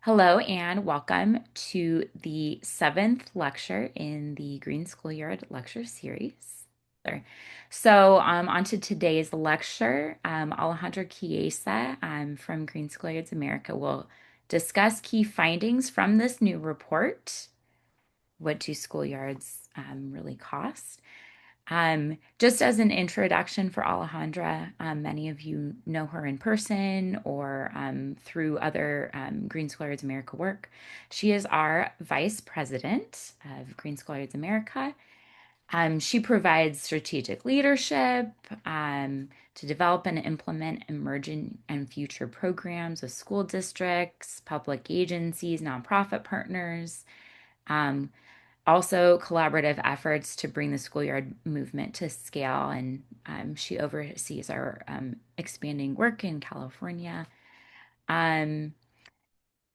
Hello and welcome to the seventh lecture in the Green Schoolyard Lecture Series. On to today's lecture, Alejandra Chiesa from Green Schoolyards America will discuss key findings from this new report. What do schoolyards really cost? Just as an introduction for Alejandra, many of you know her in person or through other Green Schoolyards America work. She is our vice president of Green Schoolyards America. She provides strategic leadership to develop and implement emerging and future programs with school districts, public agencies, nonprofit partners. Um, Also collaborative efforts to bring the schoolyard movement to scale. And she oversees our expanding work in California. Um,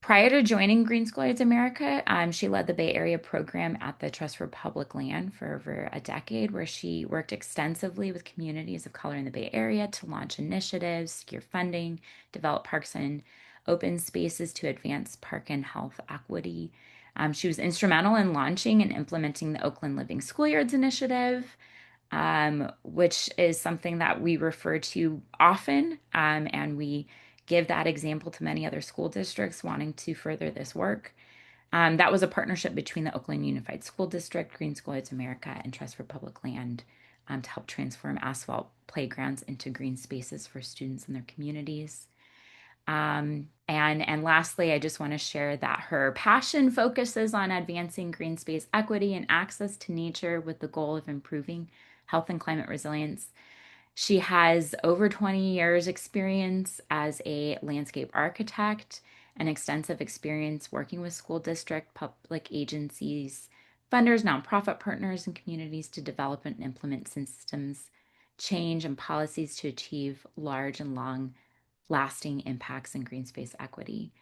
Prior to joining Green Schoolyards America, she led the Bay Area program at the Trust for Public Land for over a decade, where she worked extensively with communities of color in the Bay Area to launch initiatives, secure funding, develop parks and open spaces to advance park and health equity. She was instrumental in launching and implementing the Oakland Living Schoolyards Initiative, which is something that we refer to often, and we give that example to many other school districts wanting to further this work. That was a partnership between the Oakland Unified School District, Green Schoolyards America, and Trust for Public Land to help transform asphalt playgrounds into green spaces for students and their communities. And lastly, I just want to share that her passion focuses on advancing green space equity and access to nature with the goal of improving health and climate resilience. She has over 20 years experience as a landscape architect and extensive experience working with school district, public agencies, funders, nonprofit partners, and communities to develop and implement systems change and policies to achieve large and long lasting impacts in green space equity.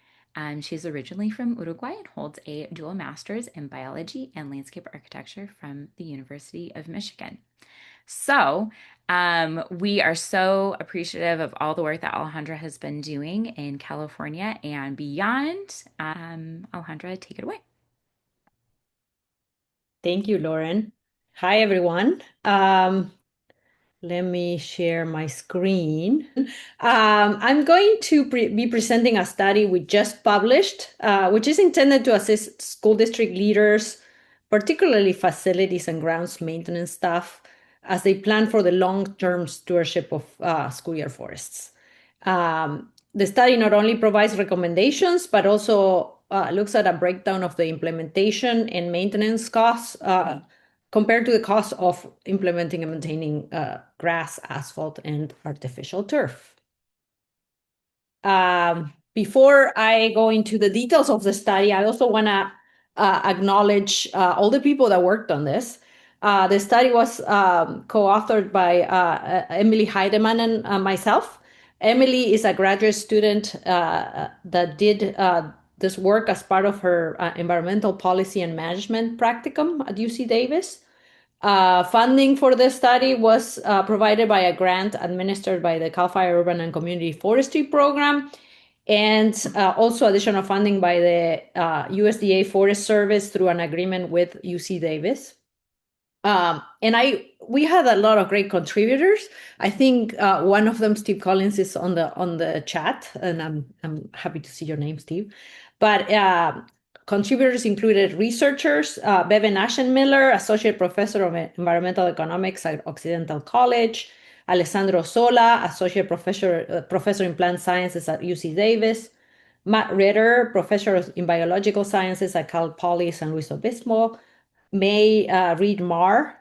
She's originally from Uruguay and holds a dual master's in biology and landscape architecture from the University of Michigan. So, we are so appreciative of all the work that Alejandra has been doing in California and beyond. Alejandra, take it away. Thank you, Lauren. Hi, everyone. Let me share my screen. I'm going to be presenting a study we just published, which is intended to assist school district leaders, particularly facilities and grounds maintenance staff, as they plan for the long-term stewardship of schoolyard forests. The study not only provides recommendations, but also looks at a breakdown of the implementation and maintenance costs compared to the cost of implementing and maintaining grass, asphalt, and artificial turf. Before I go into the details of the study, I also want to acknowledge all the people that worked on this. The study was co-authored by Emily Heidemann and myself. Emily is a graduate student that did this work as part of her environmental policy and management practicum at UC Davis. Funding for the study was provided by a grant administered by the CAL FIRE Urban and Community Forestry Program, and also additional funding by the USDA Forest Service through an agreement with UC Davis. We had a lot of great contributors. I think one of them, Steve Collins, is on the chat, and I'm happy to see your name, Steve. But contributors included researchers, Bevan Aschenmiller, Associate Professor of Environmental Economics at Occidental College, Alessandro Sola, Associate Professor in Plant Sciences at UC Davis, Matt Ritter, Professor in Biological Sciences at Cal Poly San Luis Obispo, May Reed Marr,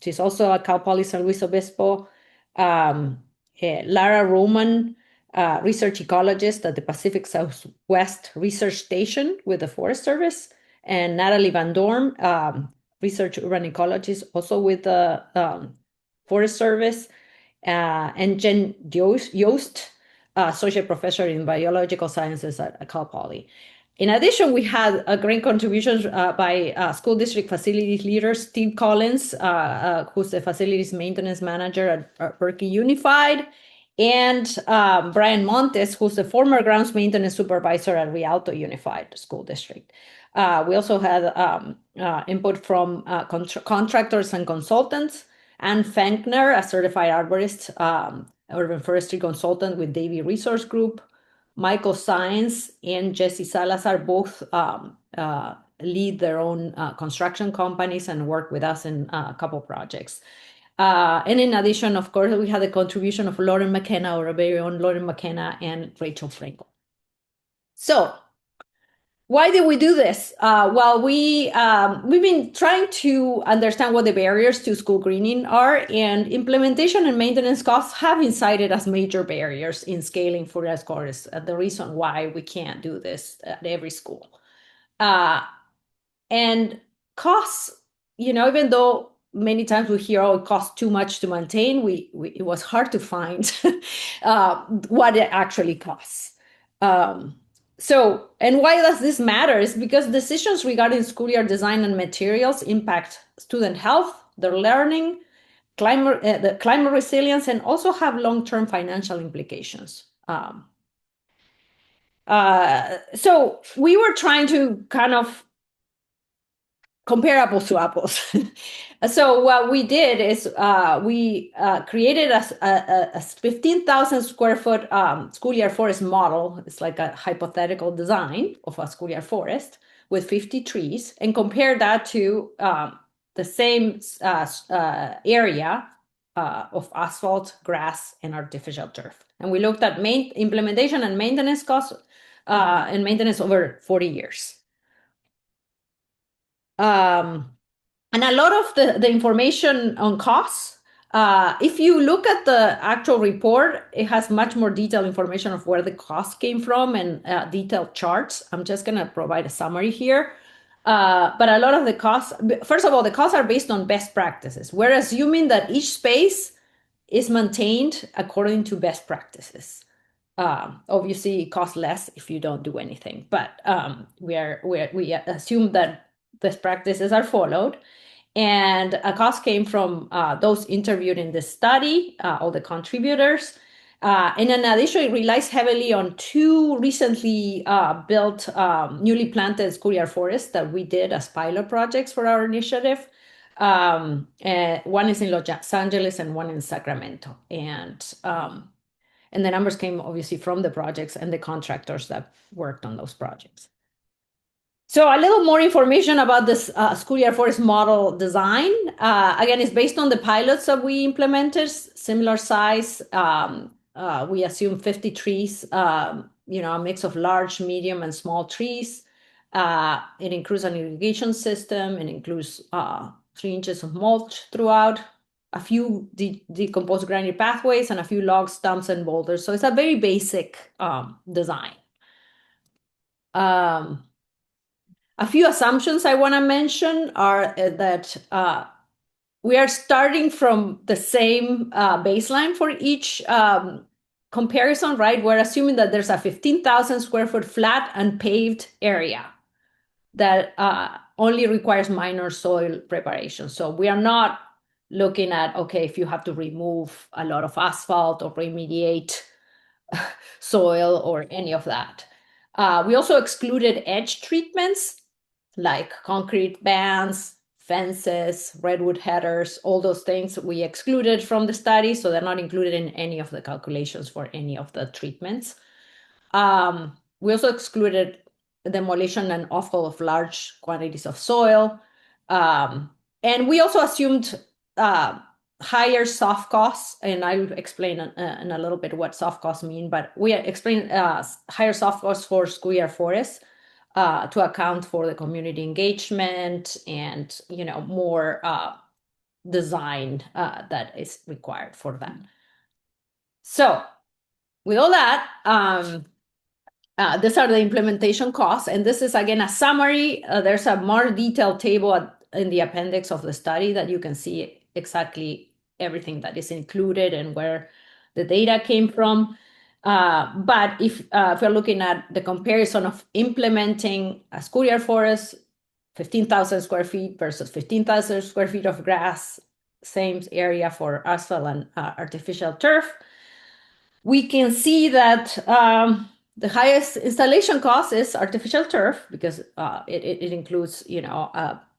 she's also at Cal Poly San Luis Obispo, Lara Roman, research ecologist at the Pacific Southwest Research Station with the Forest Service, and Natalie Van Dorn, research urban ecologist also with the Forest Service, and Jen Joost, associate professor in biological sciences at Cal Poly. In addition, we had great contributions by school district facilities leader Steve Collins, who's the facilities maintenance manager at Berkeley Unified, and Brian Montes, who's the former grounds maintenance supervisor at Rialto Unified School District. We also had input from contractors and consultants, Ann Fankner, a certified arborist, urban forestry consultant with Davie Resource Group, Michael Science and Jesse Salazar, both lead their own construction companies and work with us in a couple projects. And in addition, of course, we had the contribution of Lauren McKenna, our very own Lauren McKenna, and Rachel Frankel. So why did we do this? Well, we've been trying to understand what the barriers to school greening are, and implementation and maintenance costs have been cited as major barriers in scaling forest forests, the reason why we can't do this at every school. And costs, even though many times we hear, oh, it costs too much to maintain, it was hard to find what it actually costs. And why does this matter is because decisions regarding schoolyard design and materials impact student health, their learning, the climate resilience, and also have long-term financial implications. So we were trying to kind of compare apples to apples. So what we did is we created a 15,000 square foot schoolyard forest model. It's like a hypothetical design of a schoolyard forest with 50 trees, and compared that to the same area of asphalt, grass, and artificial turf. And we looked at implementation and maintenance costs and maintenance over 40 years. And a lot of the information on costs, if you look at the actual report, it has much more detailed information of where the costs came from and detailed charts. I'm just going to provide a summary here. But a lot of the costs, first of all, the costs are based on best practices. We're assuming that each space is maintained according to best practices. Obviously, it costs less if you don't do anything, but we assume that best practices are followed. And a cost came from those interviewed in the study, all the contributors. And in addition, it relies heavily on two recently built, newly planted schoolyard forests that we did as pilot projects for our initiative. One is in Los Angeles and one in Sacramento. And the numbers came obviously from the projects and the contractors that worked on those projects. So a little more information about this schoolyard forest model design. Again, it's based on the pilots that we implemented, similar size. We assume 50 trees, a mix of large, medium, and small trees. It includes an irrigation system. It includes 3 inches of mulch throughout, a few decomposed granite pathways, and a few logs, stumps, and boulders. So it's a very basic design. A few assumptions I want to mention are that we are starting from the same baseline for each comparison, right? We're assuming that there's a 15,000 square foot flat and paved area that only requires minor soil preparation. So we are not looking at, okay, if you have to remove a lot of asphalt or remediate soil or any of that. We also excluded edge treatments like concrete bands, fences, redwood headers, all those things we excluded from the study, so they're not included in any of the calculations for any of the treatments. We also excluded demolition and offal of large quantities of soil. And we also assumed higher soft costs, and I'll explain in a little bit what soft costs mean, but we explained higher soft costs for schoolyard forests to account for the community engagement and, more design that is required for that. So with all that, these are the implementation costs. And this is, again, a summary. There's a more detailed table in the appendix of the study that you can see exactly everything that is included and where the data came from. But if we're looking at the comparison of implementing a schoolyard forest, 15,000 square feet versus 15,000 square feet of grass, same area for asphalt and artificial turf, we can see that the highest installation cost is artificial turf because it includes,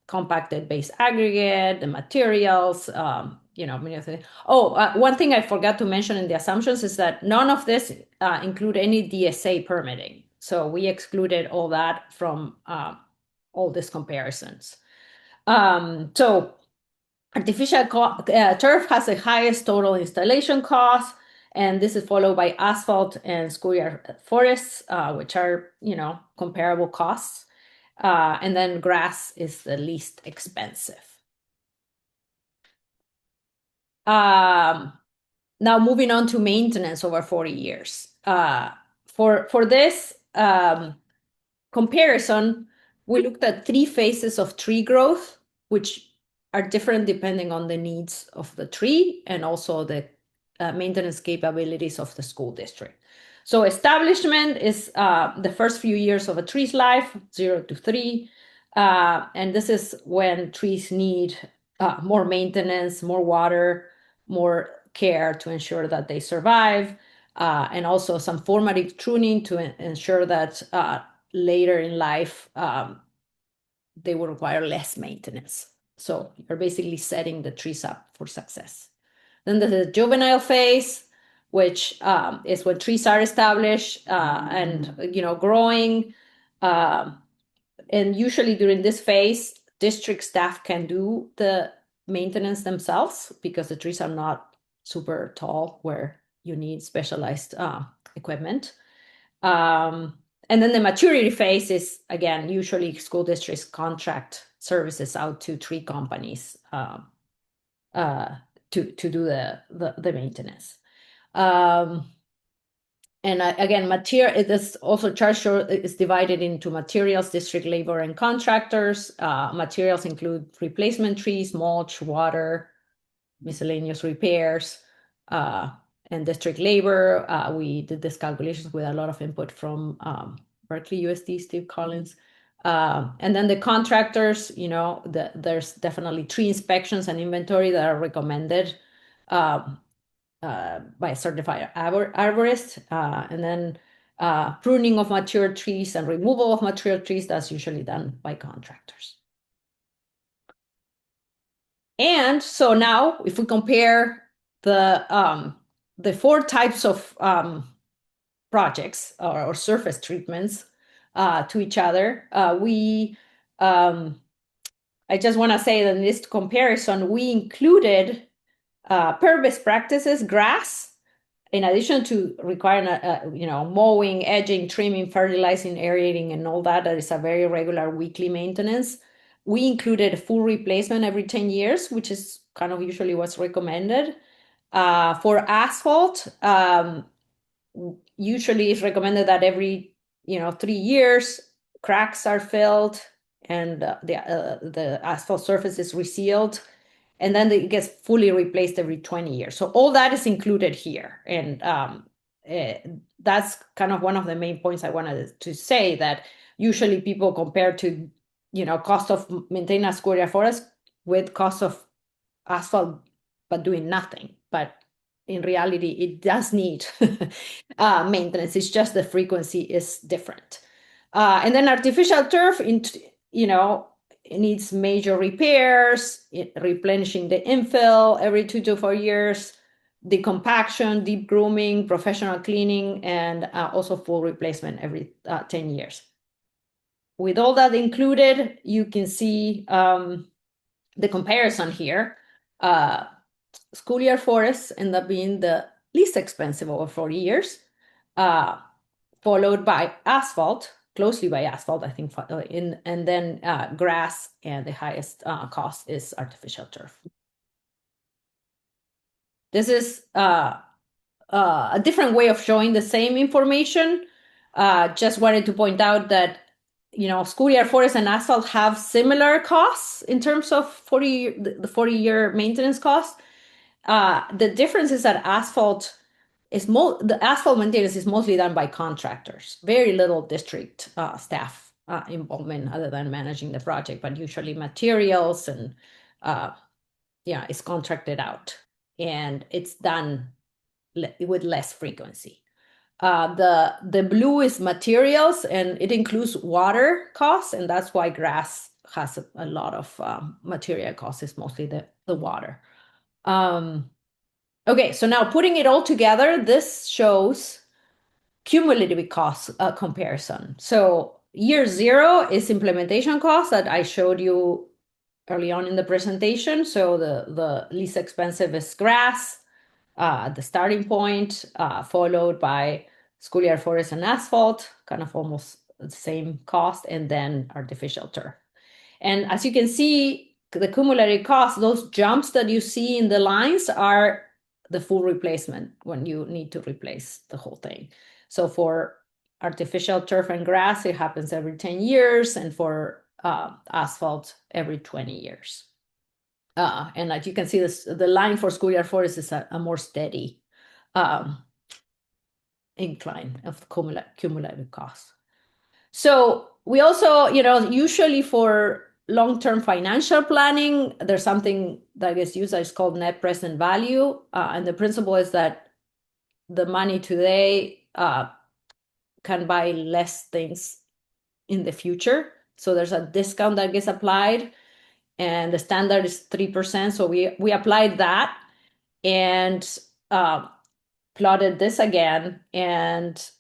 compacted base aggregate, the materials, many of the. Oh, one thing I forgot to mention in the assumptions is that none of this include any DSA permitting. So we excluded all that from all these comparisons. So artificial turf has the highest total installation cost, and this is followed by asphalt and schoolyard forests, which are, comparable costs. And then grass is the least expensive. Um, Now moving on to maintenance over 40 years. For this comparison, we looked at three phases of tree growth, which are different depending on the needs of the tree and also the maintenance capabilities of the school district. So establishment is the first few years of a tree's life, 0 to 3. And this is when trees need more maintenance, more water, more care to ensure that they survive, and also some formative pruning to ensure that later in life they will require less maintenance. So you're basically setting the trees up for success. Then there's the juvenile phase, which is when trees are established and growing. And usually during this phase, district staff can do the maintenance themselves because the trees are not super tall where you need specialized equipment. And then the maturity phase is, again, usually school districts contract services out to tree companies to do the maintenance. And again, material, it is also charged, is divided into materials, district labor, and contractors. Materials include replacement trees, mulch, water, miscellaneous repairs, and district labor. We did these calculations with a lot of input from Berkeley USD, Steve Collins. And then the contractors, there's definitely tree inspections and inventory that are recommended by a certified arborist, and then pruning of mature trees and removal of mature trees, that's usually done by contractors. And so now if we compare the four types of projects or surface treatments to each other, I just want to say that in this comparison, we included per best practices, grass, in addition to requiring, mowing, edging, trimming, fertilizing, aerating, and all that is a very regular weekly maintenance. We included full replacement every 10 years, which is kind of usually what's recommended. For asphalt, usually it's recommended that every 3 years, cracks are filled and the asphalt surface is resealed, and then it gets fully replaced every 20 years. So all that is included here. And that's kind of one of the main points I wanted to say, that usually people compare to, cost of maintaining a schoolyard forest with cost of asphalt, but doing nothing. But in reality, it does need maintenance. It's just the frequency is different. And then artificial turf, it needs major repairs, replenishing the infill every 2 to 4 years, decompaction, deep grooming, professional cleaning, and also full replacement every 10 years. With all that included, you can see the comparison here. Schoolyard forests end up being the least expensive over 40 years, followed by asphalt, closely by asphalt, I think, and then grass, and the highest cost is artificial turf. This is a different way of showing the same information. Just wanted to point out that, schoolyard forests and asphalt have similar costs in terms of the 40-year maintenance cost. The difference is that the asphalt maintenance is mostly done by contractors. Very little district staff involvement other than managing the project, but usually materials and it's contracted out, and it's done with less frequency. The blue is materials, and it includes water costs, and that's why grass has a lot of material costs. It's mostly the water. Okay, so now putting it all together, this shows cumulative cost comparison. So year zero is implementation cost that I showed you early on in the presentation. So the least expensive is grass, the starting point, followed by schoolyard forest and asphalt, kind of almost the same cost, and then artificial turf. And as you can see, the cumulative cost, those jumps that you see in the lines are the full replacement when you need to replace the whole thing. So for artificial turf and grass, it happens every 10 years, and for asphalt, every 20 years. And as you can see, the line for schoolyard forest is a more steady incline of cumulative cost. So we also, usually for long-term financial planning, there's something that gets used that is called net present value. And the principle is that the money today can buy less things in the future. So there's a discount that gets applied, and the standard is 3%. So we applied that and plotted this again, and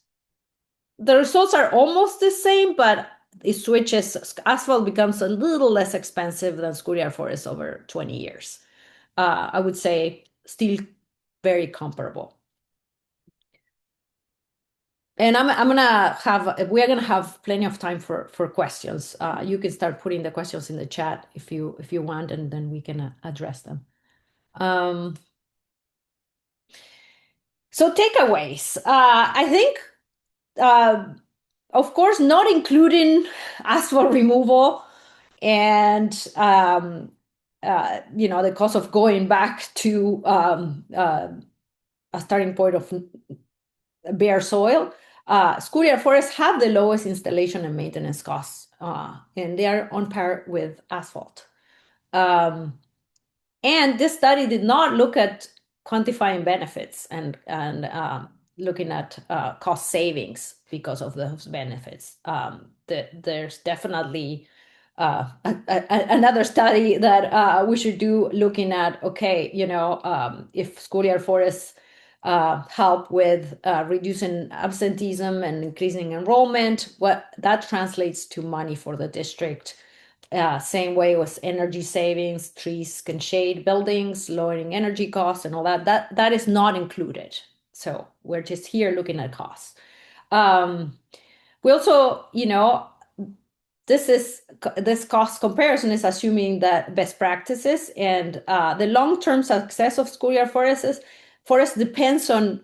the results are almost the same, but it switches. Asphalt becomes a little less expensive than schoolyard forest over 20 years. I would say still very comparable. And we're gonna have plenty of time for questions. You can start putting the questions in the chat if you want, and then we can address them. So takeaways. I think, of course, not including asphalt removal and the cost of going back to a starting point of bare soil. Schoolyard forests have the lowest installation and maintenance costs, and they are on par with asphalt. And this study did not look at quantifying benefits and looking at cost savings because of those benefits. There's definitely another study that we should do, looking at, okay, if schoolyard forests help with reducing absenteeism and increasing enrollment, what that translates to money for the district. Same way with energy savings, trees can shade buildings, lowering energy costs and all that. That is not included. So we're just here looking at costs. We also, this cost comparison is assuming that best practices, and the long-term success of schoolyard forests depends on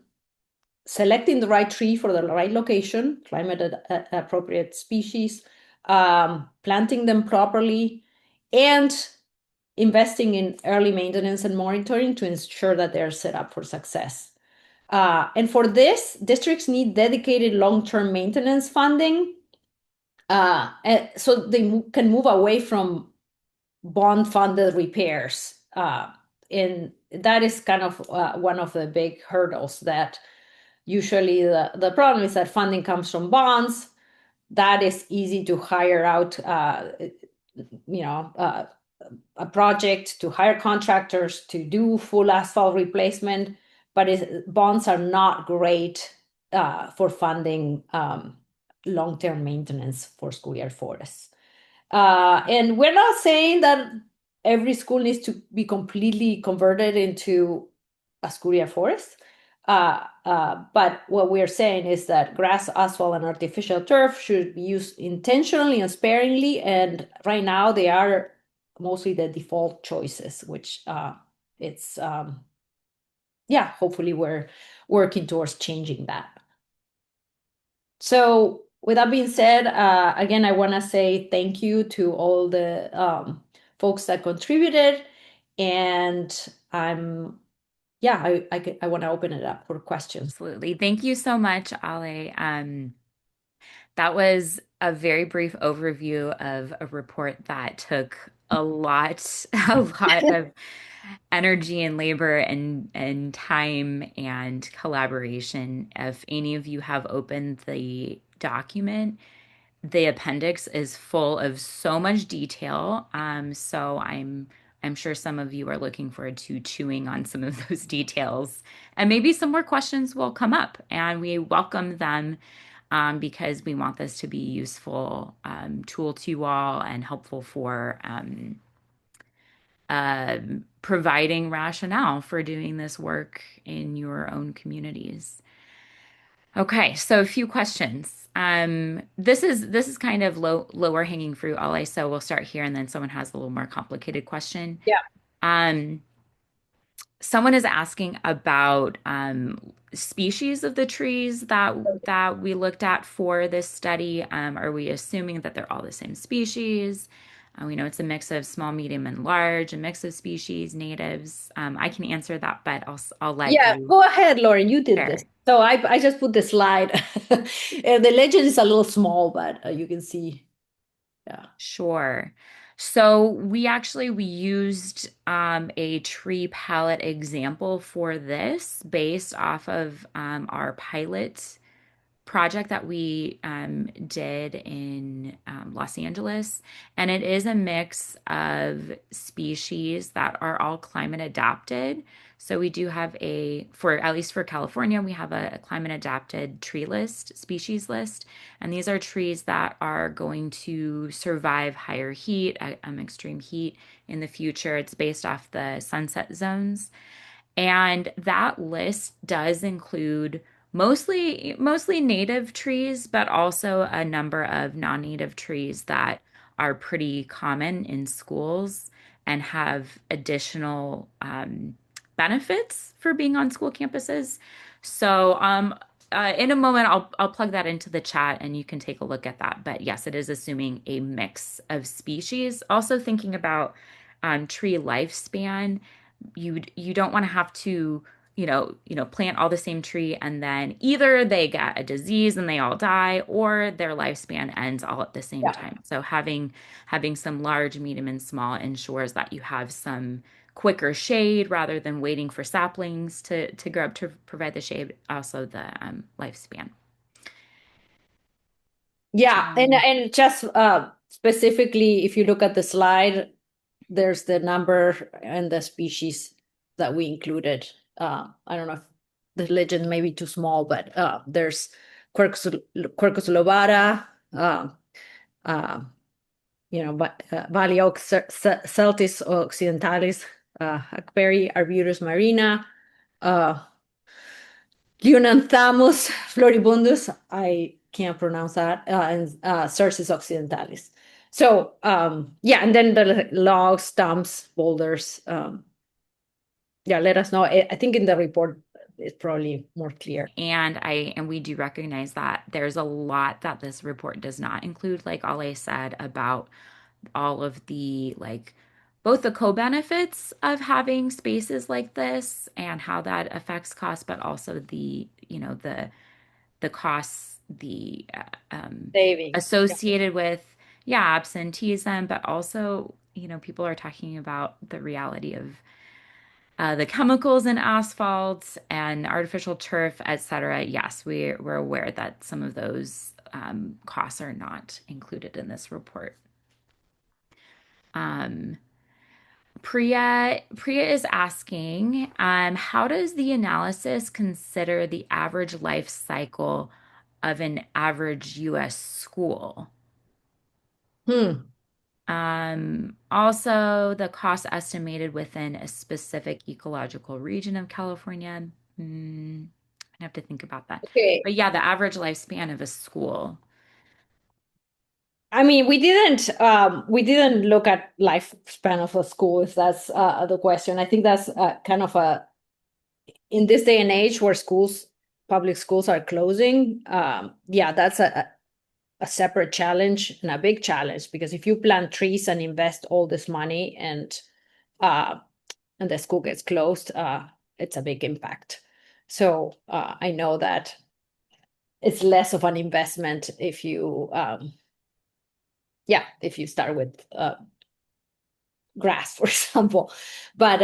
selecting the right tree for the right location, climate appropriate species, planting them properly, and investing in early maintenance and monitoring to ensure that they're set up for success. And for this, districts need dedicated long-term maintenance funding, so they can move away from bond-funded repairs. And that is kind of one of the big hurdles, that usually the problem is that funding comes from bonds. That is easy to hire out, a project, to hire contractors to do full asphalt replacement, but bonds are not great for funding long-term maintenance for schoolyard forests. And we're not saying that every school needs to be completely converted into a schoolyard forest. But what we're saying is that grass, asphalt, and artificial turf should be used intentionally and sparingly. And right now they are mostly the default choices, which hopefully we're working towards changing that. So with that being said, again, I want to say thank you to all the folks that contributed, and I want to open it up for questions. Absolutely. Thank you so much, Ale. That was a very brief overview of a report that took a lot of energy and labor and time and collaboration. If any of you have opened the document, the appendix is full of so much detail. So I'm sure some of you are looking forward to chewing on some of those details, and maybe some more questions will come up, and we welcome them because we want this to be a useful tool to you all and helpful for uh, providing rationale for doing this work in your own communities. Okay, so a few questions. This is kind of lower hanging fruit, Ollie. So we'll start here, and then someone has a little more complicated question. Yeah. Um, Someone is asking about species of the trees that we looked at for this study. Are we assuming that they're all the same species? We know it's a mix of small, medium, and large, a mix of species, natives. I can answer that, but I'll let Yeah, you go ahead, Lauren. You did this. share. So I just put the slide. The legend is a little small, but you can see. Yeah. Sure. So we used a tree palette example for this based off of our pilot project that we did in Los Angeles. And it is a mix of species that are all climate adapted. So we do have for at least for California, we have a climate adapted tree list, species list. And these are trees that are going to survive higher heat, extreme heat in the future. It's based off the sunset zones. And that list does include mostly native trees, but also a number of non-native trees that are pretty common in schools and have additional benefits for being on school campuses. So, in a moment, I'll plug that into the chat and you can take a look at that. But yes, it is assuming a mix of species. Also thinking about tree lifespan, you don't want to have to plant all the same tree and then either they get a disease and they all die or their lifespan ends all at the same Yeah. time. So having some large, medium, and small ensures that you have some quicker shade rather than waiting for saplings to grow up to provide the shade, also the lifespan. Yeah, and Um, and just specifically, if you look at the slide, there's the number and the species that we included. I don't know if the legend may be too small, but there's Quercus lobata, uh, Valley Celtis occidentalis, Hackberry arbutus marina, uh, Leonanthamus floribundus, I can't pronounce that, and Cercis occidentalis. So yeah, and then the logs, stumps, boulders. Yeah, let us know. I think in the report it's probably more clear. and we do recognize that there's a lot that this report does not include, like Ale said, about all of the both the co-benefits of having spaces like this and how that affects costs, but also the costs Savings. Yeah. associated with absenteeism, but also people are talking about the reality of the chemicals in asphalt and artificial turf, etc. Yes, we're aware that some of those costs are not included in this report. Um, Priya is asking, how does the analysis consider the average life cycle of an average U.S. school? Hmm. Also, the cost estimated within a specific ecological region of California. I'd have to think about that. Okay. But yeah, the average lifespan of a school. I mean, we didn't look at lifespan of a school, if that's the question. I think that's kind of in this day and age where public schools are closing. Yeah, that's a separate challenge and a big challenge, because if you plant trees and invest all this money uh, and the school gets closed, it's a big impact. So I know that it's less of an investment if you start with grass, for example. But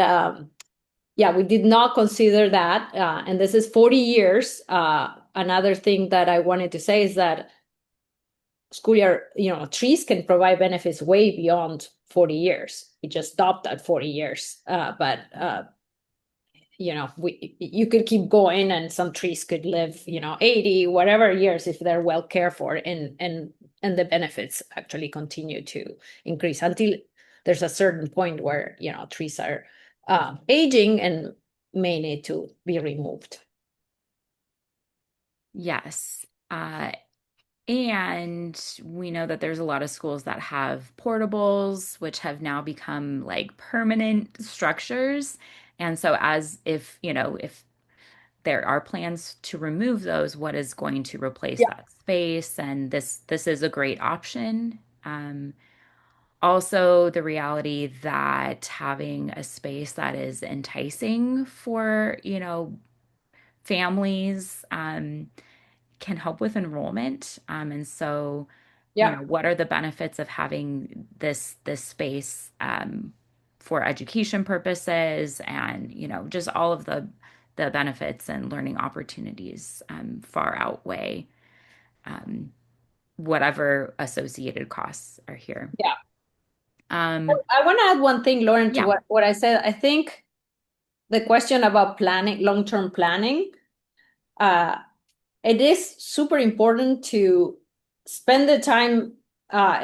yeah, we did not consider that. And this is 40 years. Another thing that I wanted to say is that schoolyard, trees can provide benefits way beyond 40 years. We just stopped at 40 years. But you could keep going, and some trees could live 80 whatever years if they're well cared for, and the benefits actually continue to increase until there's a certain point where trees are aging and may need to be removed. Yes. And we know that there's a lot of schools that have portables, which have now become like permanent structures. And so, as if there are plans to remove those, what is going to replace Yeah. that space? And this is a great option. Um, Also, the reality that having a space that is enticing for, families, can help with enrollment. And so, Yeah. what are the benefits of having this space for education purposes, and just all of the benefits and learning opportunities far outweigh um, whatever associated costs are here. Yeah. Um, I want to add one thing, Lauren, to yeah, what I said. I think the question about planning, long-term planning, uh, it is super important to spend the time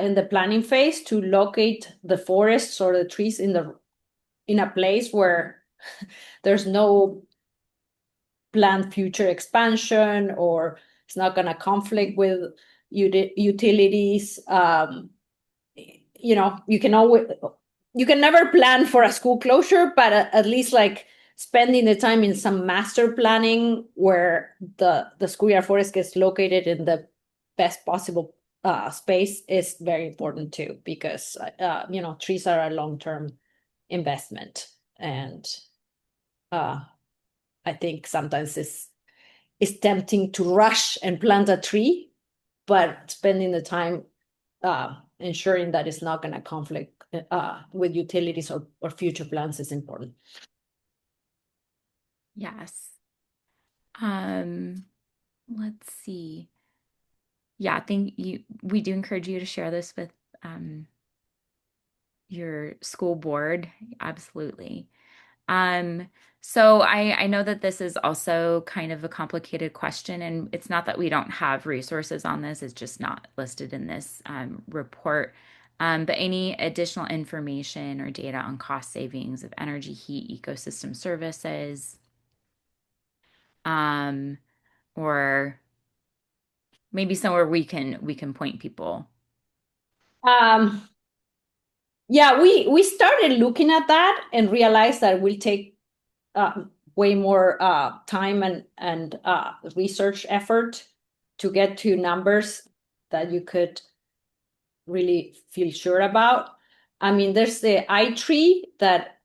in the planning phase to locate the forests or the trees in a place where there's no planned future expansion, or it's not going to conflict with utilities. You can never plan for a school closure, but at least like spending the time in some master planning where the schoolyard forest gets located in the best possible space is very important too, because trees are a long-term investment. And I think sometimes it's tempting to rush and plant a tree, but spending the time ensuring that it's not going to conflict with utilities or future plans is important. yes. Um, let's see. Yeah, I think we do encourage you to share this with um, your school board. Absolutely. Um, so I know that this is also kind of a complicated question, and it's not that we don't have resources on this, it's just not listed in this report. But any additional information or data on cost savings of energy, heat, ecosystem services, um, or maybe somewhere we can point people. Um, yeah, we started looking at that and realized that it will take way more time and research effort to get to numbers that you could really feel sure about. I mean, there's the iTree that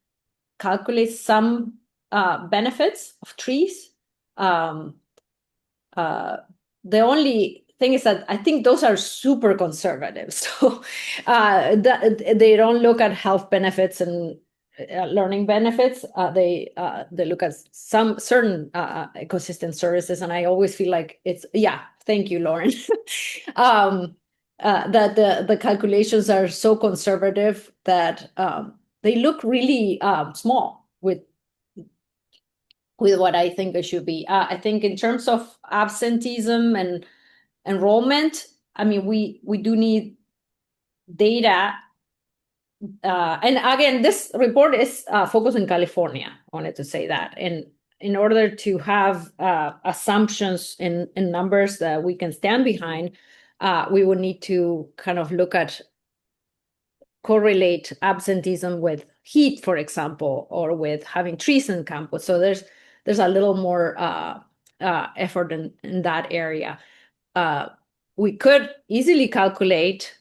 calculates some benefits of trees. Um, uh, the only thing is that I think those are super conservative. So they don't look at health benefits and learning benefits. They look at some certain ecosystem services, and I always feel like it's yeah. Thank you, Lauren. That the calculations are so conservative that they look really small with what I think it should be. I think in terms of absenteeism and enrollment, I mean, we do need data. And again, this report is focused in California. I wanted to say that. And in order to have assumptions in numbers that we can stand behind, we would need to kind of look at correlate absenteeism with heat, for example, or with having trees in campus. So there's a little more effort in that area. We could easily calculate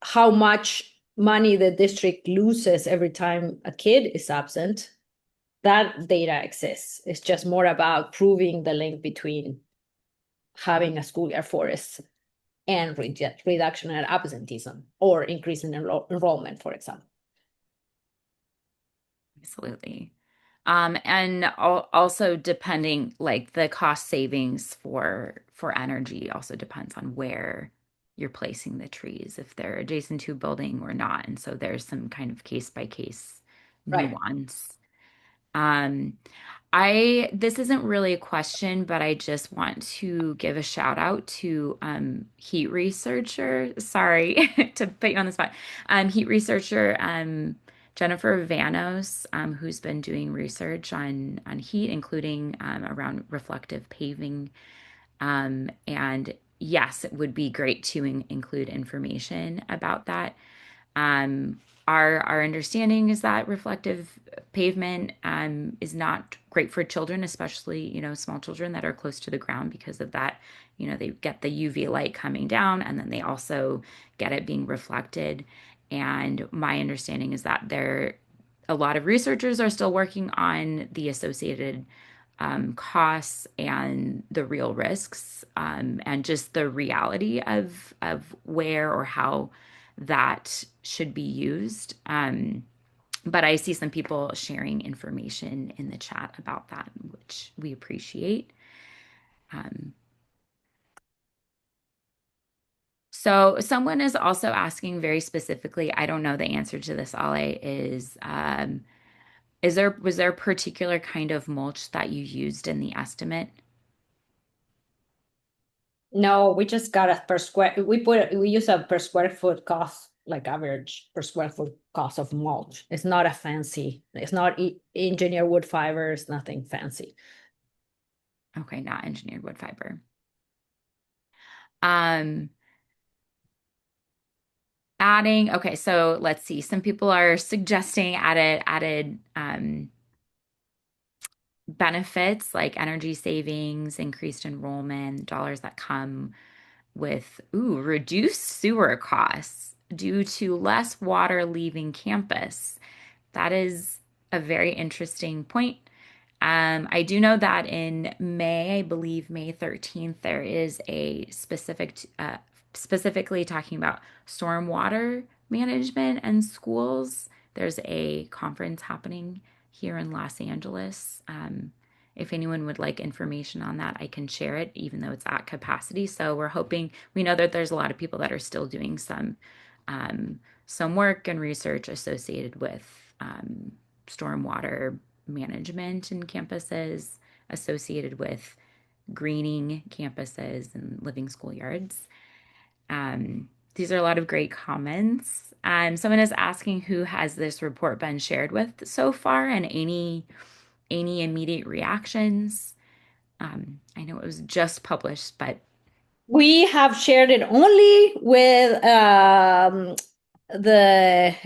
how much money the district loses every time a kid is absent. That data exists. It's just more about proving the link between having a schoolyard forest and reduction in absenteeism or increase in enrollment, for example. Absolutely. And also depending, like the cost savings for energy also depends on where you're placing the trees, if they're adjacent to a building or not. And so there's some kind of case by case Right. nuance. Um, this isn't really a question, but I just want to give a shout out to heat researcher. Sorry to put you on the spot. Heat researcher Jennifer Vanos, who's been doing research on heat, including around reflective paving. And yes, it would be great to include information about that. Um, our understanding is that reflective pavement is not great for children, especially, small children that are close to the ground because of that. They get the UV light coming down and then they also get it being reflected. And my understanding is that a lot of researchers are still working on the associated costs and the real risks, and just the reality of where or how that should be used. But I see some people sharing information in the chat about that, which we appreciate. Um, so someone is also asking very specifically, I don't know the answer to this, Ale, was there a particular kind of mulch that you used in the estimate? No, we just got a we use a per square foot cost, like average per square foot cost of mulch. It's not engineered wood fibers, nothing fancy. Okay, not engineered wood fiber. Um, okay, so let's see. Some people are suggesting added benefits like energy savings, increased enrollment, dollars that come with reduced sewer costs due to less water leaving campus. That is a very interesting point. I do know that in May, I believe May 13th, there is a specifically talking about stormwater management and schools. There's a conference happening here in Los Angeles. If anyone would like information on that, I can share it, even though it's at capacity. So we know that there's a lot of people that are still doing some work and research associated with stormwater management in campuses, associated with greening campuses and living schoolyards. These are a lot of great comments. Someone is asking who has this report been shared with so far and any immediate reactions. I know it was just published, but We have shared it only with the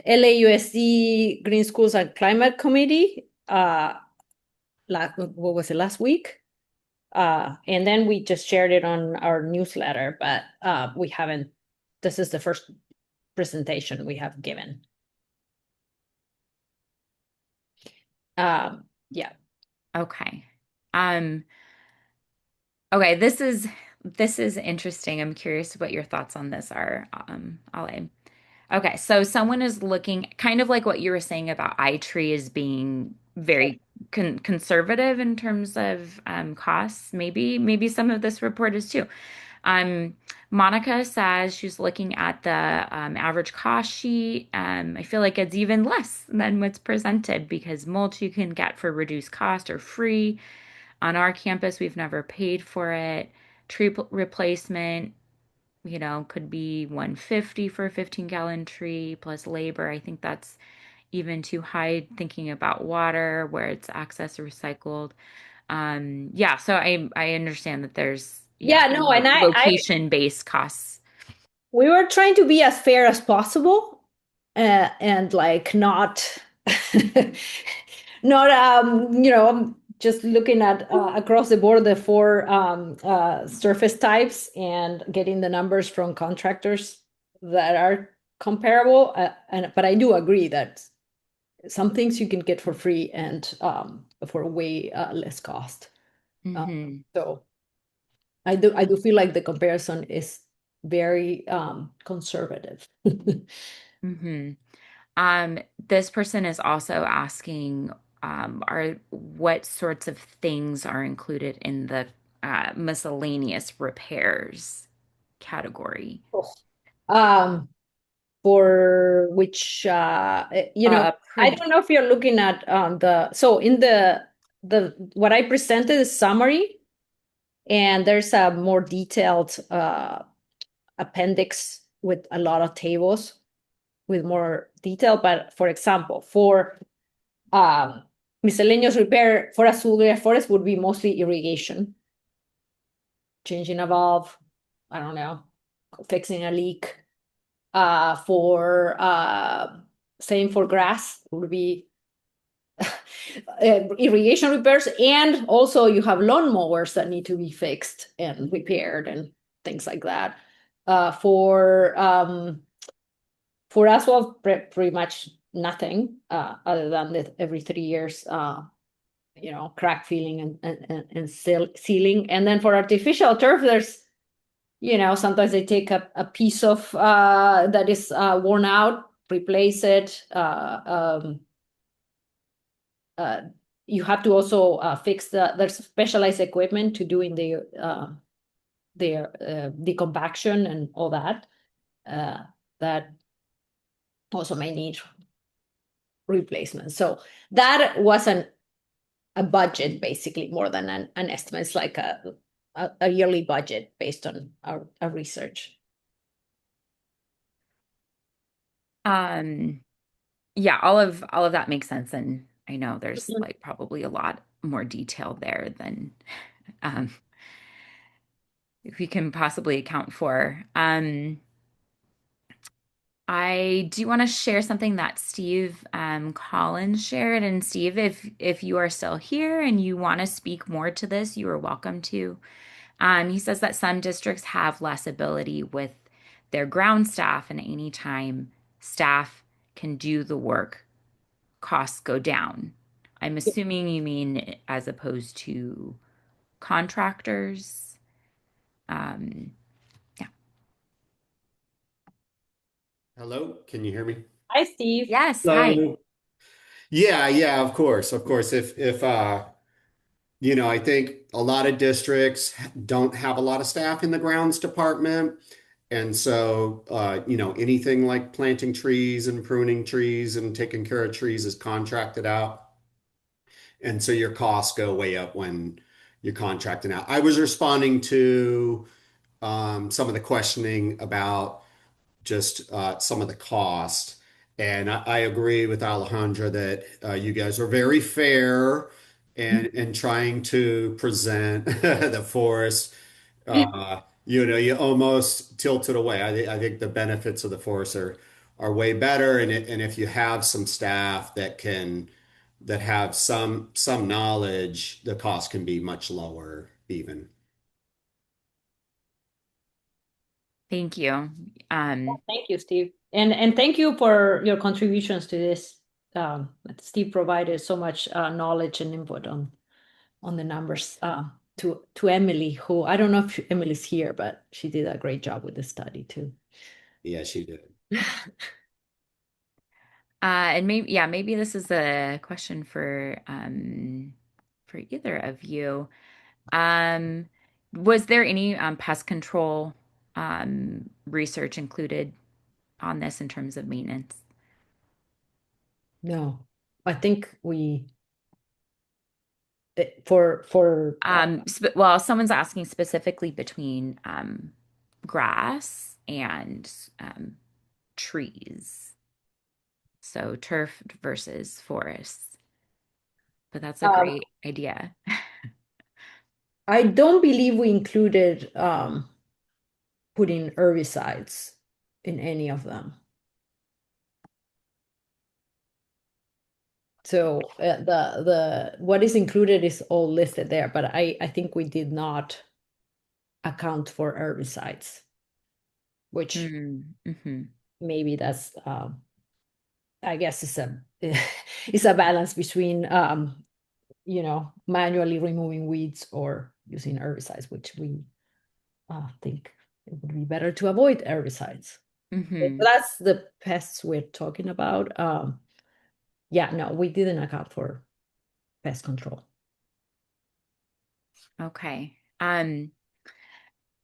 LAUSD Green Schools and Climate Committee. What was it, last week? And then we just shared it on our newsletter, but we haven't. This is the first presentation we have given. Yeah. okay. Um, okay, this is interesting. I'm curious what your thoughts on this are, Ale. Okay, so someone is looking kind of like what you were saying about iTree as being very conservative in terms of costs. Maybe some of this report is too. Um, Monica says she's looking at the average cost sheet. I feel like it's even less than what's presented because mulch you can get for reduced cost or free. On our campus, we've never paid for it. Replacement, could be 150 for a 15-gallon tree plus labor. I think that's even too high thinking about water where it's access recycled. Yeah, so I understand that there's Yeah, no, and location-based costs. we were trying to be as fair as possible, and like not not just looking at across the board the four surface types and getting the numbers from contractors that are comparable. But I do agree that some things you can get for free and for way less cost. Hmm. So I do feel like the comparison is very conservative. Hmm. This person is also asking, are what sorts of things are included in the miscellaneous repairs category? Oh. Um, for which I Approved. don't know if you're looking at so in the what I presented is summary, and there's a more detailed appendix with a lot of tables with more detail. But for example, for um, miscellaneous repair for a schoolyard forest would be mostly irrigation, changing a valve, I don't know, fixing a leak. For same for grass would be irrigation repairs, and also you have lawn mowers that need to be fixed and repaired and things like that. For asphalt, pretty much nothing other than that every 3 years, crack filling and sealing. And then for artificial turf, there's sometimes they take a piece of that is worn out, replace it. Uh, you have to also fix there's specialized equipment to doing the decompaction and all that. That also may need replacement. So that wasn't a budget, basically, more than an estimate. It's like a yearly budget based on our research. Um, yeah, all of that makes sense, and I know there's like probably a lot more detail there than um, we can possibly account for. I do want to share something that Steve Collins shared. And Steve, if you are still here and you want to speak more to this, you are welcome to. He says that some districts have less ability with their ground staff, and anytime staff can do the work, costs go down. I'm assuming you mean as opposed to contractors. Um, yeah. Hello, can you hear me? Hi, Steve. Yes. Hi. Hello. Yeah, of course, of course. If I think a lot of districts don't have a lot of staff in the grounds department, and so anything like planting trees and pruning trees and taking care of trees is contracted out, and so your costs go way up when you're contracting out. I was responding to some of the questioning about just some of the cost. And I agree with Alejandra that you guys are very fair and trying to present the forest. You almost tilt it away. I think the benefits of the forest are way better. And if you have some staff that have some knowledge, the cost can be much lower even. Thank you. Um, Thank you, Steve. And thank you for your contributions to this. Steve provided so much knowledge and input on the numbers to Emily, who I don't know if Emily's here, but she did a great job with the study too. Yes, you did. and maybe, yeah, maybe this is a question for either of you. Um, was there any pest control research included on this in terms of maintenance? No, I think we for Well, someone's asking specifically between grass and trees. So turf versus forests. But that's a um, great idea. I don't believe we included putting herbicides in any of them. So the what is included is all listed there, but I think we did not account for herbicides, which Mm-hmm. maybe that's I guess it's a it's a balance between manually removing weeds or using herbicides, which we think it would be better to avoid herbicides. So Mm-hmm. that's the pests we're talking about. Yeah, no, we didn't account for pest control. Okay.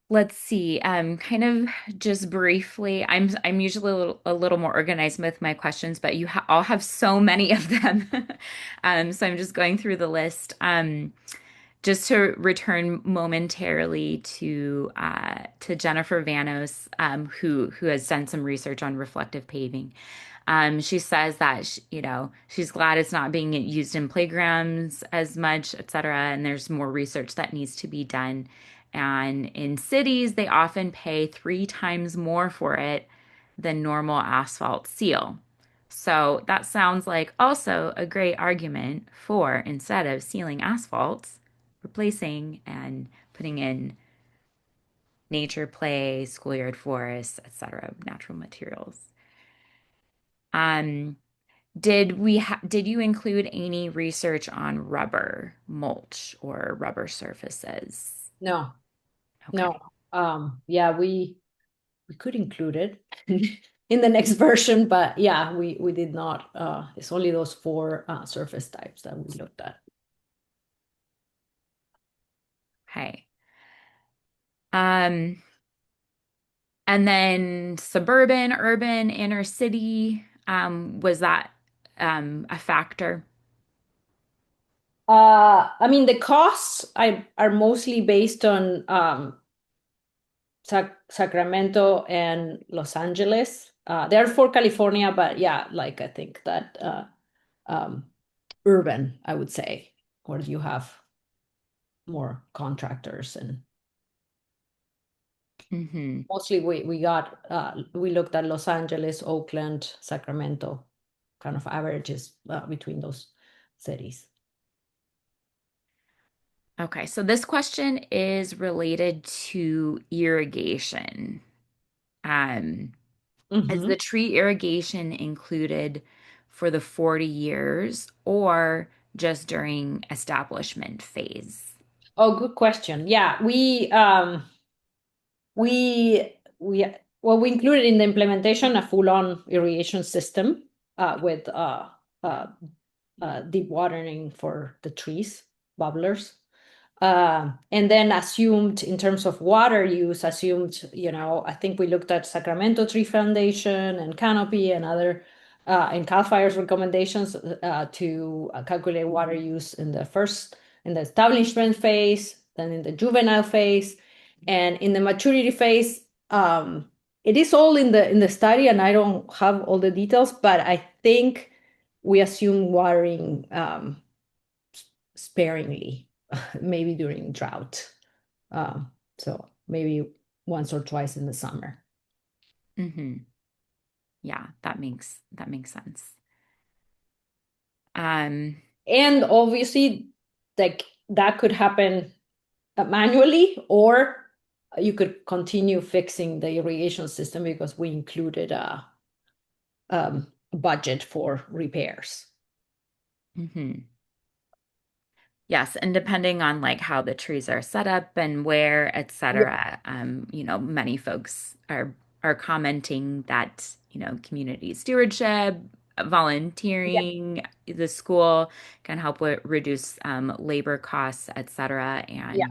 Let's see. Kind of just briefly, I'm usually a little more organized with my questions, but you ha all have so many of them. So I'm just going through the list. Just to return momentarily to Jennifer Vanos, who has done some research on reflective paving. She says that she's glad it's not being used in playgrounds as much, et cetera, and there's more research that needs to be done. And in cities, they often pay 3 times more for it than normal asphalt seal. So that sounds like also a great argument for instead of sealing asphalt, replacing and putting in nature play, schoolyard forests, etc., natural materials. Um, did you include any research on rubber mulch or rubber surfaces? No, no. Okay. Yeah, we could include it in the next version, but yeah, we did not. It's only those four surface types that we looked at. Okay. Um, and then suburban, urban, inner city, was that a factor? I mean, the costs are mostly based on Sacramento and Los Angeles. They're for California, but yeah, like I think that um, urban, I would say, where you have more contractors and Hmm. mostly we looked at Los Angeles, Oakland, Sacramento, kind of averages between those cities. Okay, so this question is related to irrigation. Um, is Hmm. the tree irrigation included for the 40 years or just during establishment phase? Oh, good question. Yeah, we well, we included in the implementation a full-on irrigation system with uh, deep watering for the trees, bubblers. And then assumed in terms of water use, I think we looked at Sacramento Tree Foundation and Canopy and other and CAL FIRE's recommendations to calculate water use in the establishment phase, then in the juvenile phase, and in the maturity phase. It is all in the study, and I don't have all the details, but I think we assume watering sparingly, maybe during drought. So maybe once or twice in the summer. Hmm. Yeah, that makes sense. Um, And obviously, like that could happen manually, or you could continue fixing the irrigation system because we included a budget for repairs. mhm. Yes, and depending on like how the trees are set up and where, et Yeah, cetera, many folks are commenting that, community stewardship, yeah, volunteering, the school can help with reduce labor costs, et cetera, yeah.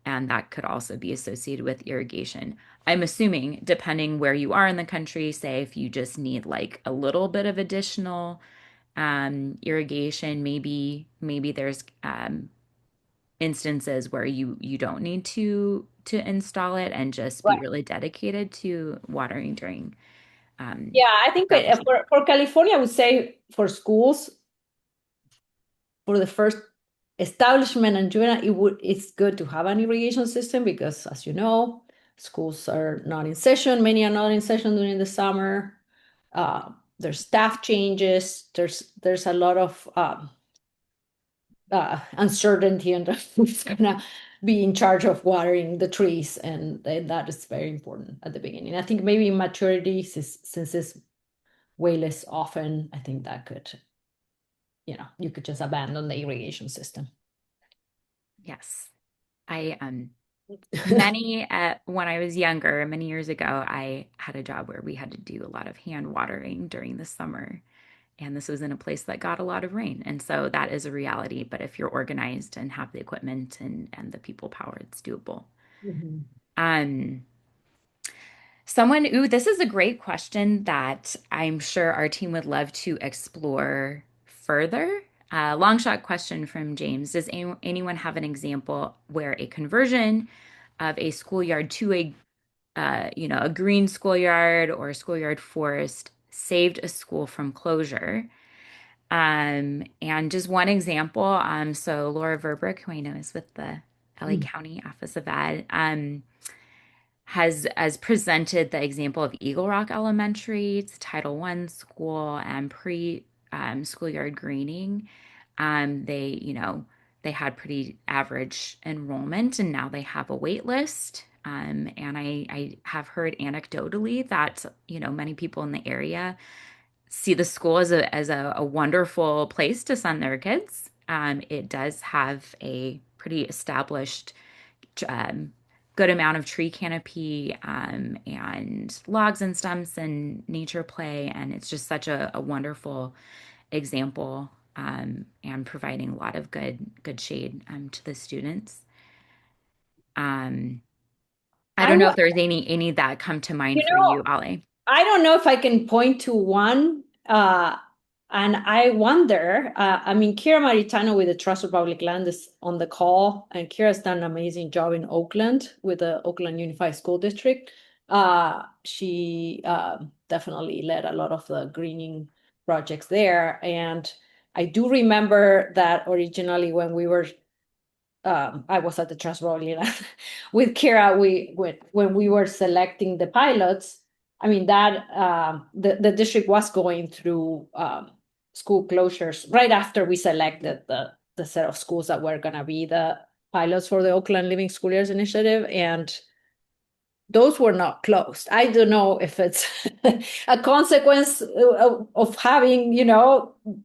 and that could also be associated with irrigation. I'm assuming, depending where you are in the country, say if you just need like a little bit of additional irrigation, maybe there's instances where you don't need to install it and just be Right. really dedicated to watering during Yeah, I think establishment. for California, I would say for schools, for the first establishment and juvenile, it's good to have an irrigation system because, as you know, schools are not in session. Many are not in session during the summer. There's staff changes. There's a lot of uncertainty and who's gonna be in charge of watering the trees, and that is very important at the beginning. I think maybe maturity, since it's way less often, I think that you could just abandon the irrigation system. Yes. I When I was younger, many years ago, I had a job where we had to do a lot of hand watering during the summer. And this was in a place that got a lot of rain. And so that is a reality. But if you're organized and have the equipment and the people power, it's doable. Mhm. Um, this is a great question that I'm sure our team would love to explore further. Long shot question from James. Does anyone have an example where a conversion of a schoolyard to a green schoolyard or a schoolyard forest saved a school from closure? And just one example, so Laura Verbrick, who I know is with the LA Mm. County Office of Ed, has presented the example of Eagle Rock Elementary. It's a Title I school and pre schoolyard greening. They had pretty average enrollment, and now they have a wait list. And I have heard anecdotally that many people in the area see the school as a wonderful place to send their kids. It does have a pretty established um, good amount of tree canopy and logs and stumps and nature play, and it's just such a wonderful example and providing a lot of good shade to the students. Um, I I don't know wa if there's any that come to mind you for know, you, Ale. I don't know if I can point to one, and I wonder. I mean, Kira Maritano with the Trust for Public Land is on the call, and Kira's done an amazing job in Oakland with the Oakland Unified School District. She definitely led a lot of the greening projects there, and I do remember that originally when we were I was at the Trust Rolling with Kira. When we were selecting the pilots, I mean that the district was going through school closures right after we selected the set of schools that were going to be the pilots for the Oakland Living School Years Initiative, and those were not closed. I don't know if it's a consequence of having,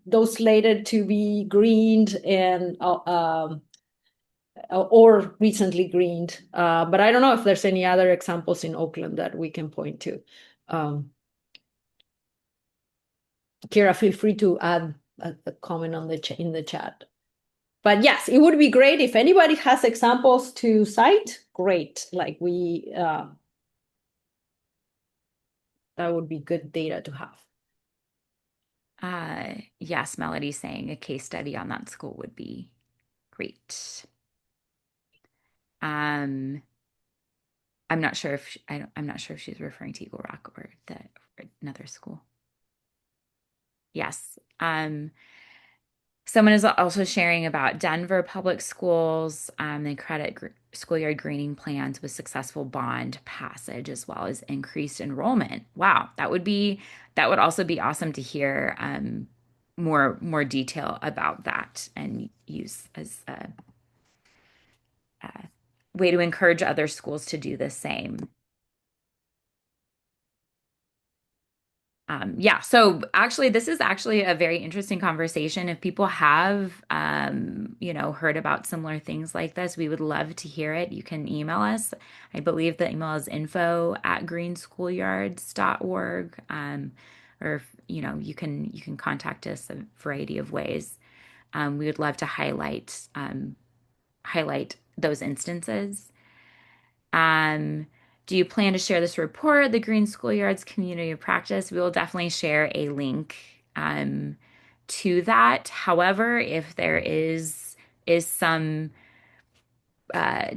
those slated to be greened and or recently greened. But I don't know if there's any other examples in Oakland that we can point to. Um, Kira, feel free to add a comment on in the chat. But yes, it would be great if anybody has examples to cite. Great, that would be good data to have. Yes, Melody saying a case study on that school would be great. Um, I'm not sure if she's referring to Eagle Rock or another school. Yes. Someone is also sharing about Denver public schools. They credit schoolyard greening plans with successful bond passage as well as increased enrollment. Wow, that would also be awesome to hear more detail about that and use as a way to encourage other schools to do the same. Yeah, so actually, this is actually a very interesting conversation. If people have, heard about similar things like this, we would love to hear it. You can email us. I believe the email is info@greenschoolyards.org. Or, you can contact us a variety of ways. We would love to highlight those instances. Um, do you plan to share this report, the Green Schoolyards Community of Practice? We will definitely share a link to that. However, if there is some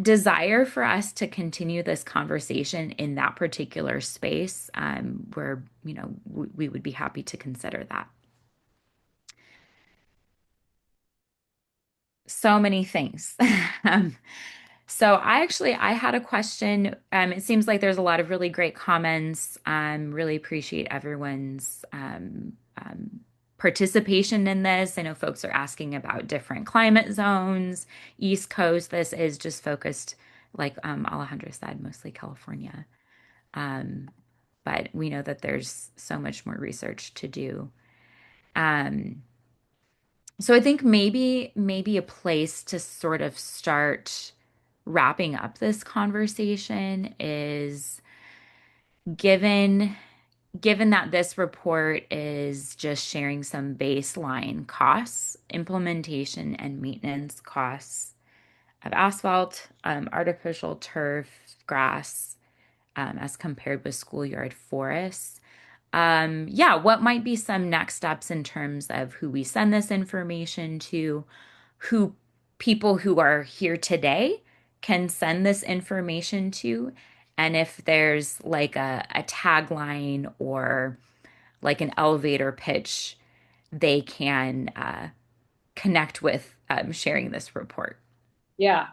desire for us to continue this conversation in that particular space, where we would be happy to consider that. So many things. Um, I had a question. It seems like there's a lot of really great comments. Really appreciate everyone's participation in this. I know folks are asking about different climate zones, East Coast. This is just focused, like Alejandra said, mostly California. Um, but we know that there's so much more research to do. Um, so I think maybe a place to sort of start wrapping up this conversation is given given that this report is just sharing some baseline costs, implementation and maintenance costs of asphalt, artificial turf, grass, as compared with schoolyard forests. Yeah, what might be some next steps in terms of who we send this information to, who people who are here today can send this information to, and if there's like a tagline or like an elevator pitch they can connect with sharing this report. Yeah.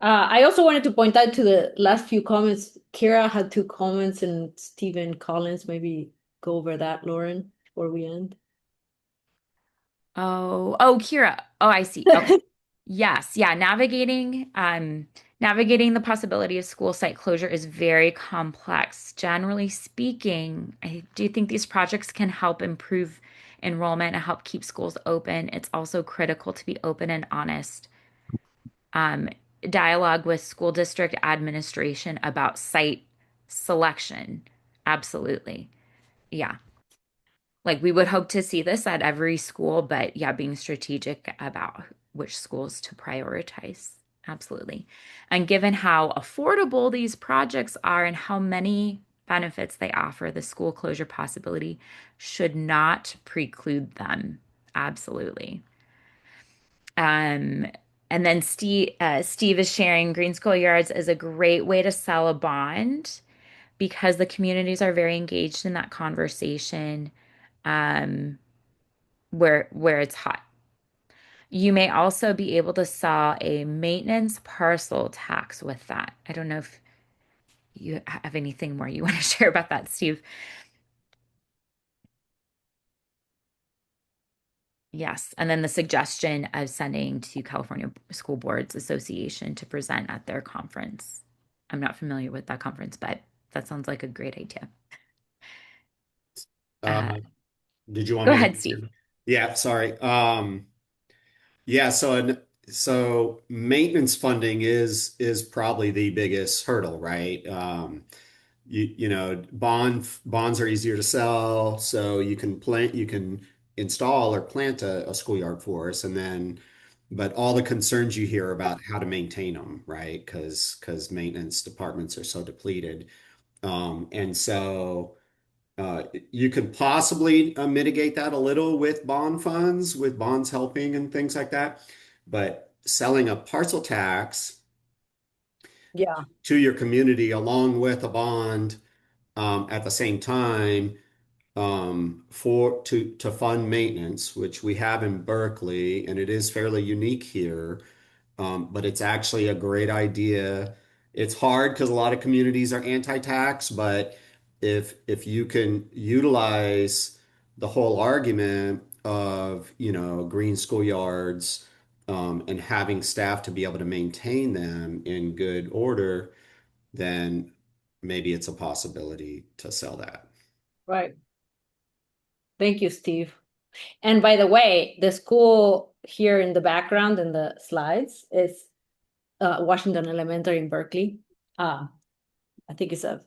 I also wanted to point out to the last few comments. Kira had two comments and Stephen Collins. Maybe go over that, Lauren, before we end. Oh, Kira. Oh, I see. Okay. Yes, yeah, navigating the possibility of school site closure is very complex. Generally speaking, I do think these projects can help improve enrollment and help keep schools open. It's also critical to be open and honest. Um, Dialogue with school district administration about site selection. Absolutely. Yeah. Like we would hope to see this at every school, but yeah, being strategic about which schools to prioritize. Absolutely. And given how affordable these projects are and how many benefits they offer, the school closure possibility should not preclude them. Absolutely. Um, and then Steve is sharing Green Schoolyards is a great way to sell a bond because the communities are very engaged in that conversation. Um, where it's hot. You may also be able to sell a maintenance parcel tax with that. I don't know if you have anything more you want to share about that, Steve. Yes. And then the suggestion of sending to California School Boards Association to present at their conference. I'm not familiar with that conference, but that sounds like a great idea. Uh, Uh, did you want Go me to ahead, Steve. answer? Yeah, sorry. Yeah, so maintenance funding is probably the biggest hurdle, right? Bonds are easier to sell, so you can install or plant a schoolyard forest, and then, but all the concerns you hear about how to maintain them, right? Because maintenance departments are so depleted, and so. You could possibly mitigate that a little with bond funds, with bonds helping and things like that. But selling a parcel tax Yeah. to your community along with a bond at the same time for to fund maintenance, which we have in Berkeley, and it is fairly unique here. But it's actually a great idea. It's hard because a lot of communities are anti-tax, but if you can utilize the whole argument of, green schoolyards, and having staff to be able to maintain them in good order, then maybe it's a possibility to sell that. Right. Thank you, Steve. And by the way, the school here in the background in the slides is Washington Elementary in Berkeley. Uh, I think it's a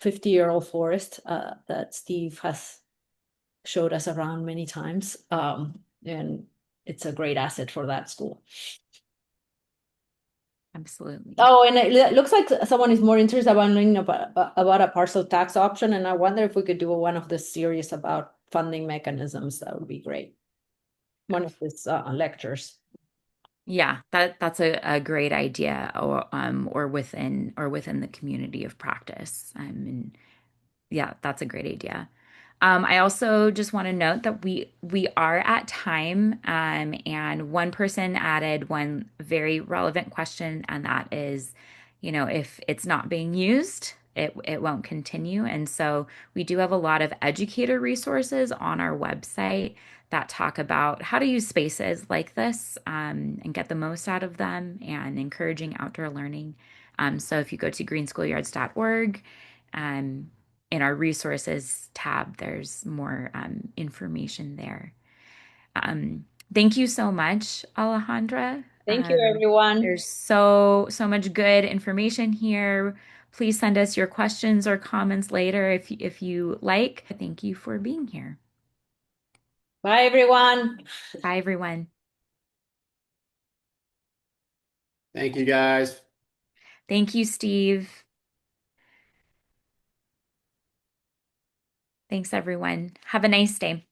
50-year-old forest that Steve has showed us around many times. And it's a great asset for that school. Absolutely. Oh, and it looks like someone is more interested about learning about a parcel tax option. And I wonder if we could do one of the series about funding mechanisms. That would be great. One of these lectures. Yeah, that's a great idea, or within the community of practice. And yeah, that's a great idea. I also just want to note that we are at time, and one person added one very relevant question, and that is, if it's not being used, it won't continue. And so we do have a lot of educator resources on our website that talk about how to use spaces like this, and get the most out of them and encouraging outdoor learning. So if you go to greenschoolyards.org, um, in our resources tab, there's more information there. Thank you so much, Alejandra. Thank you, everyone. There's so much good information here. Please send us your questions or comments later if you like. Thank you for being here. Bye, everyone. Bye, everyone. Thank you, guys. Thank you, Steve. Thanks, everyone. Have a nice day.